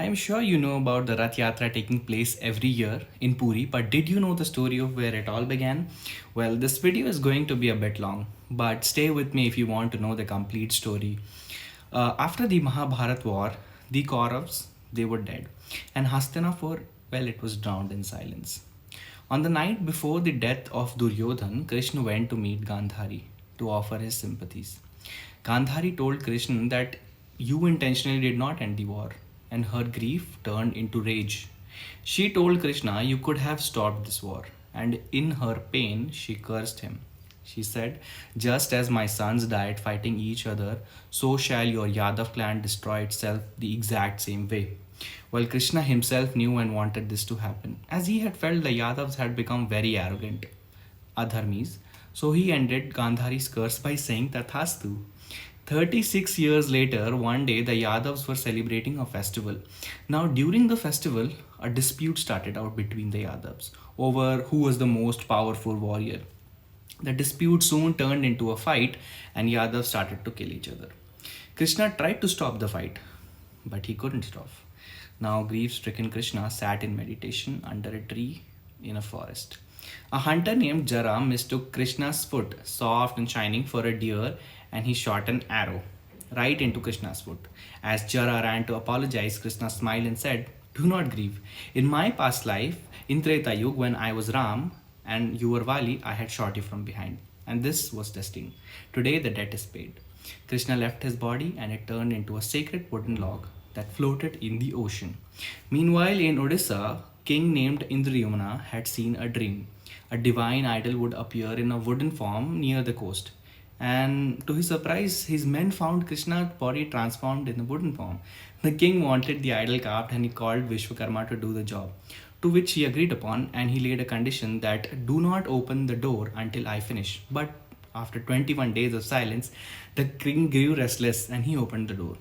I am sure you know about the Rath Yatra taking place every year in Puri, but did you know the story of where it all began? Well, this video is going to be a bit long, but stay with me if you want to know the complete story. After the Mahabharat war, the Kauravas, they were dead, and Hastinapur, well, it was drowned in silence. On the night before the death of Duryodhan, Krishna went to meet Gandhari to offer his sympathies. Gandhari told Krishna that you intentionally did not end the war, and her grief turned into rage. She told Krishna you could have stopped this war, and in her pain, she cursed him. She said, just as my sons died fighting each other, so shall your Yadav clan destroy itself the exact same way. Well, Krishna himself knew and wanted this to happen, as he had felt the Yadavs had become very arrogant, adharmis, so he ended Gandhari's curse by saying Tathastu. 36 years later, one day the Yadavs were celebrating a festival. Now, during the festival, a dispute started out between the Yadavs over who was the most powerful warrior. The dispute soon turned into a fight, and Yadavs started to kill each other. Krishna tried to stop the fight, but he couldn't stop. Now, grief stricken Krishna sat in meditation under a tree in a forest. A hunter named Jara mistook Krishna's foot, soft and shining, for a deer, and he shot an arrow right into Krishna's foot. As Jara ran to apologize, Krishna smiled and said, do not grieve. In my past life, in Treta Yuga, when I was Ram and you were Vali, I had shot you from behind. And this was destiny. Today, the debt is paid. Krishna left his body and it turned into a sacred wooden log that floated in the ocean. Meanwhile, in Odisha, king named Indrayumna had seen a dream. A divine idol would appear in a wooden form near the coast. And to his surprise, his men found Krishna's body transformed in a wooden form. The king wanted the idol carved and he called Vishwakarma to do the job, to which he agreed upon, and he laid a condition that do not open the door until I finish. But after 21 days of silence, the king grew restless and he opened the door.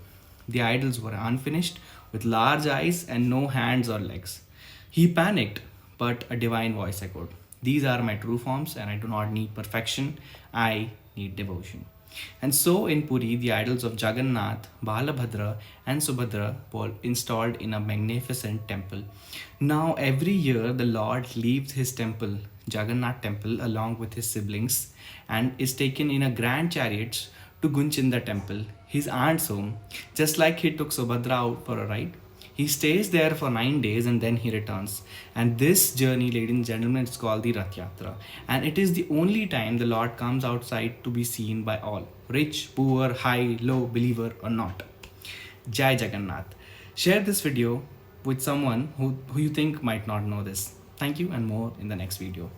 The idols were unfinished, with large eyes and no hands or legs. He panicked, but a divine voice echoed, these are my true forms, and I do not need perfection. I need devotion. And so in Puri, the idols of Jagannath, Balabhadra, and Subhadra were installed in a magnificent temple. Now, every year, the Lord leaves his temple, Jagannath temple, along with his siblings, and is taken in a grand chariot to Gunchinda temple, his aunt's home, just like he took Subhadra out for a ride. He stays there for 9 days and then he returns. And this journey, ladies and gentlemen, is called the Rath Yatra. And it is the only time the Lord comes outside to be seen by all, rich, poor, high, low, believer or not. Jai Jagannath. Share this video with someone who you think might not know this. Thank you, and more in the next video.